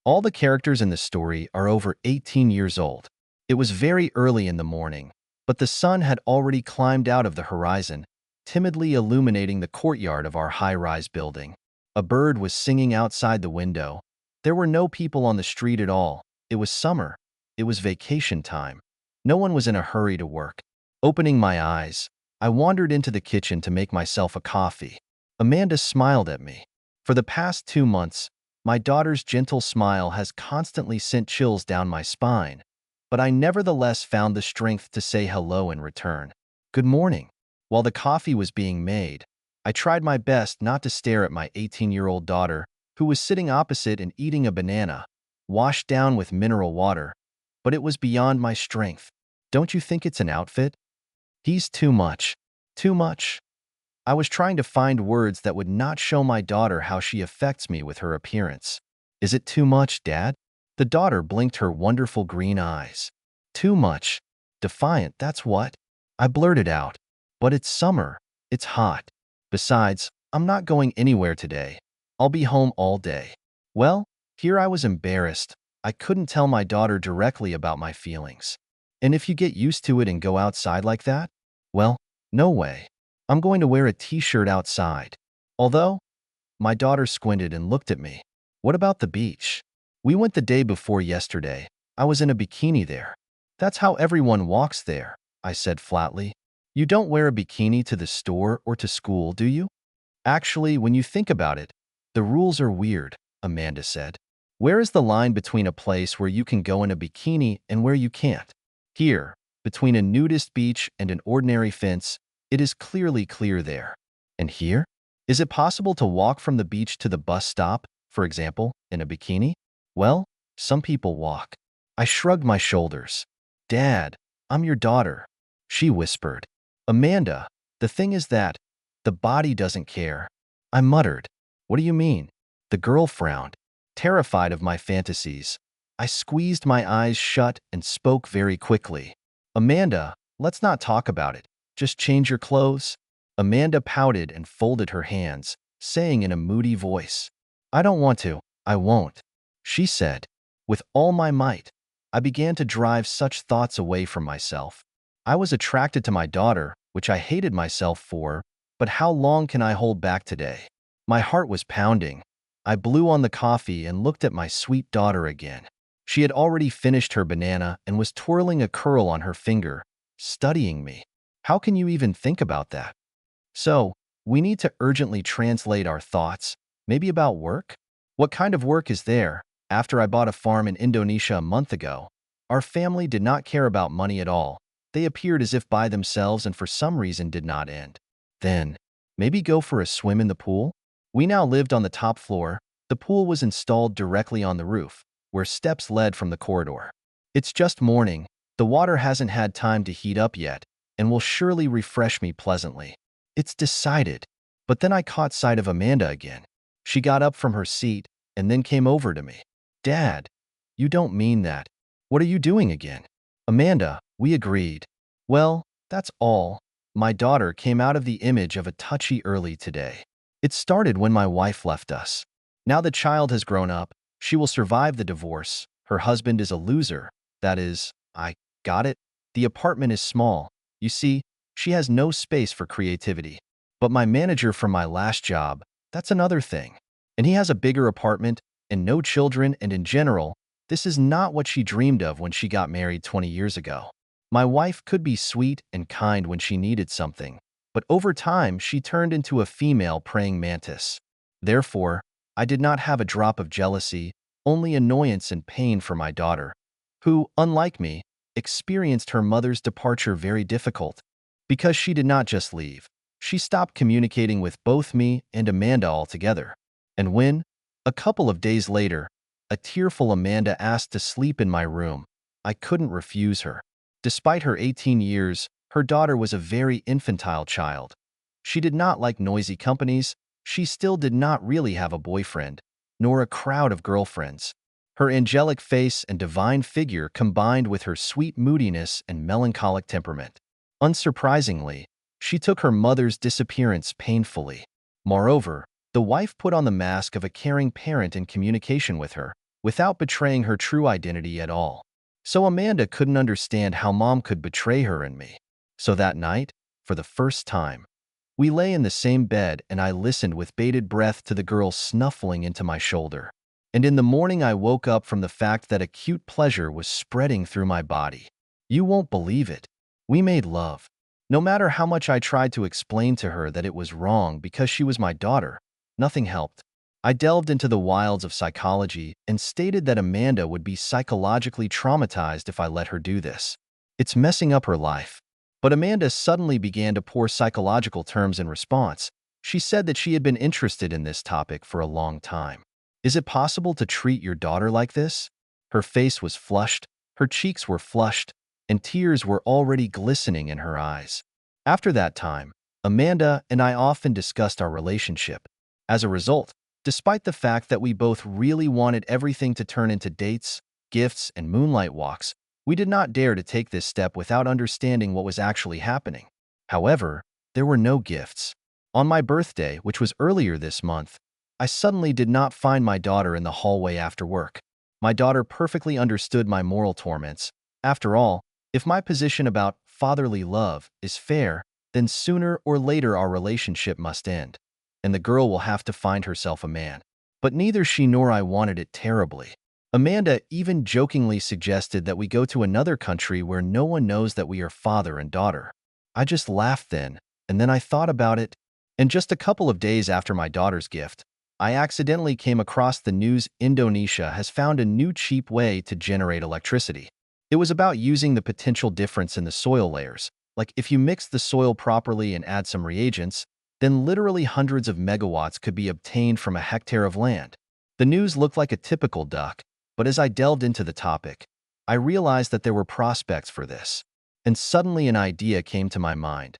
All the characters in the story are over 18 years old. It was very early in the morning, but the sun had already climbed out of the horizon, timidly illuminating the courtyard of our high-rise building. A bird was singing outside the window. There were no people on the street at all. It was summer. It was vacation time. No one was in a hurry to work. Opening my eyes, I wandered into the kitchen to make myself a coffee. Amanda smiled at me. For the past 2 months, my daughter's gentle smile has constantly sent chills down my spine, but I nevertheless found the strength to say hello in return. Good morning. While the coffee was being made, I tried my best not to stare at my 18-year-old daughter, who was sitting opposite and eating a banana, washed down with mineral water, but it was beyond my strength. Don't you think it's an outfit? He's too much. Too much. I was trying to find words that would not show my daughter how she affects me with her appearance. Is it too much, Dad? The daughter blinked her wonderful green eyes. Too much. Defiant, that's what. I blurted out. But it's summer. It's hot. Besides, I'm not going anywhere today. I'll be home all day. Well, here I was embarrassed. I couldn't tell my daughter directly about my feelings. And if you get used to it and go outside like that? Well, no way. I'm going to wear a t-shirt outside. Although, my daughter squinted and looked at me. What about the beach? We went the day before yesterday. I was in a bikini there. That's how everyone walks there, I said flatly. You don't wear a bikini to the store or to school, do you? Actually, when you think about it, the rules are weird, Amanda said. Where is the line between a place where you can go in a bikini and where you can't? Here, between a nudist beach and an ordinary fence, it is clearly clear there. And here? Is it possible to walk from the beach to the bus stop, for example, in a bikini? Well, some people walk. I shrugged my shoulders. Dad, I'm your daughter, she whispered. Amanda, the thing is that the body doesn't care. I muttered. What do you mean? The girl frowned. Terrified of my fantasies, I squeezed my eyes shut and spoke very quickly. Amanda, let's not talk about it. Just change your clothes. Amanda pouted and folded her hands, saying in a moody voice, I don't want to. I won't. She said. With all my might, I began to drive such thoughts away from myself. I was attracted to my daughter, which I hated myself for, but how long can I hold back today? My heart was pounding. I blew on the coffee and looked at my sweet daughter again. She had already finished her banana and was twirling a curl on her finger, studying me. How can you even think about that? So, we need to urgently translate our thoughts, maybe about work? What kind of work is there? After I bought a farm in Indonesia a month ago, our family did not care about money at all. They appeared as if by themselves and for some reason did not end. Then, maybe go for a swim in the pool? We now lived on the top floor. The pool was installed directly on the roof, where steps led from the corridor. It's just morning. The water hasn't had time to heat up yet, and will surely refresh me pleasantly. It's decided. But then I caught sight of Amanda again. She got up from her seat and then came over to me. Dad, you don't mean that. What are you doing again? Amanda, we agreed. Well, that's all. My daughter came out of the image of a touchy early today. It started when my wife left us. Now the child has grown up. She will survive the divorce. Her husband is a loser. That is, I got it. The apartment is small. You see, she has no space for creativity. But my manager from my last job, that's another thing. And he has a bigger apartment and no children, and in general, this is not what she dreamed of when she got married 20 years ago. My wife could be sweet and kind when she needed something, but over time she turned into a female praying mantis. Therefore, I did not have a drop of jealousy, only annoyance and pain for my daughter, who, unlike me, experienced her mother's departure very difficult. Because she did not just leave, she stopped communicating with both me and Amanda altogether. And when, a couple of days later, a tearful Amanda asked to sleep in my room, I couldn't refuse her. Despite her 18 years, her daughter was a very infantile child. She did not like noisy companies. She still did not really have a boyfriend, nor a crowd of girlfriends. Her angelic face and divine figure combined with her sweet moodiness and melancholic temperament. Unsurprisingly, she took her mother's disappearance painfully. Moreover, the wife put on the mask of a caring parent in communication with her. without betraying her true identity at all. So Amanda couldn't understand how Mom could betray her and me. So that night, for the first time, we lay in the same bed and I listened with bated breath to the girl snuffling into my shoulder. And in the morning I woke up from the fact that acute pleasure was spreading through my body. You won't believe it. We made love. No matter how much I tried to explain to her that it was wrong because she was my daughter, nothing helped. I delved into the wilds of psychology and stated that Amanda would be psychologically traumatized if I let her do this. It's messing up her life. But Amanda suddenly began to pour psychological terms in response. She said that she had been interested in this topic for a long time. Is it possible to treat your daughter like this? Her face was flushed, her cheeks were flushed, and tears were already glistening in her eyes. After that time, Amanda and I often discussed our relationship. As a result, despite the fact that we both really wanted everything to turn into dates, gifts, and moonlight walks, we did not dare to take this step without understanding what was actually happening. However, there were no gifts. On my birthday, which was earlier this month, I suddenly did not find my daughter in the hallway after work. My daughter perfectly understood my moral torments. After all, if my position about fatherly love is fair, then sooner or later our relationship must end, and the girl will have to find herself a man. But neither she nor I wanted it terribly. Amanda even jokingly suggested that we go to another country where no one knows that we are father and daughter. I just laughed then, and then I thought about it, and just a couple of days after my daughter's gift, I accidentally came across the news Indonesia has found a new cheap way to generate electricity. It was about using the potential difference in the soil layers. Like if you mix the soil properly and add some reagents, then literally hundreds of megawatts could be obtained from a hectare of land. The news looked like a typical duck, but as I delved into the topic, I realized that there were prospects for this. And suddenly an idea came to my mind.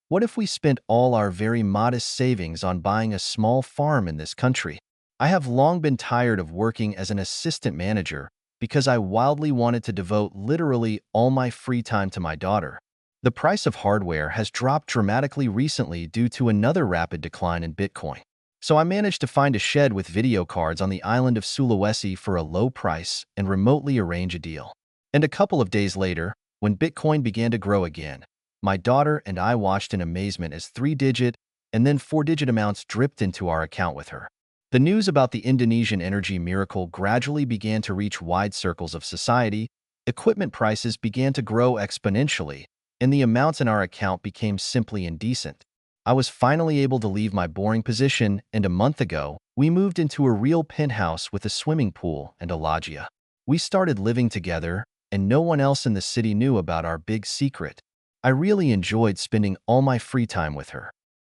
What if we spent all our very modest savings on buying a small farm in this country? I have long been tired of working as an assistant manager because I wildly wanted to devote literally all my free time to my daughter. The price of hardware has dropped dramatically recently due to another rapid decline in Bitcoin. So I managed to find a shed with video cards on the island of Sulawesi for a low price and remotely arrange a deal. And a couple of days later, when Bitcoin began to grow again, my daughter and I watched in amazement as 3-digit and then 4-digit amounts dripped into our account with her. The news about the Indonesian energy miracle gradually began to reach wide circles of society, equipment prices began to grow exponentially, and the amounts in our account became simply indecent. I was finally able to leave my boring position, and a month ago, we moved into a real penthouse with a swimming pool and a loggia. We started living together, and no one else in the city knew about our big secret. I really enjoyed spending all my free time with her.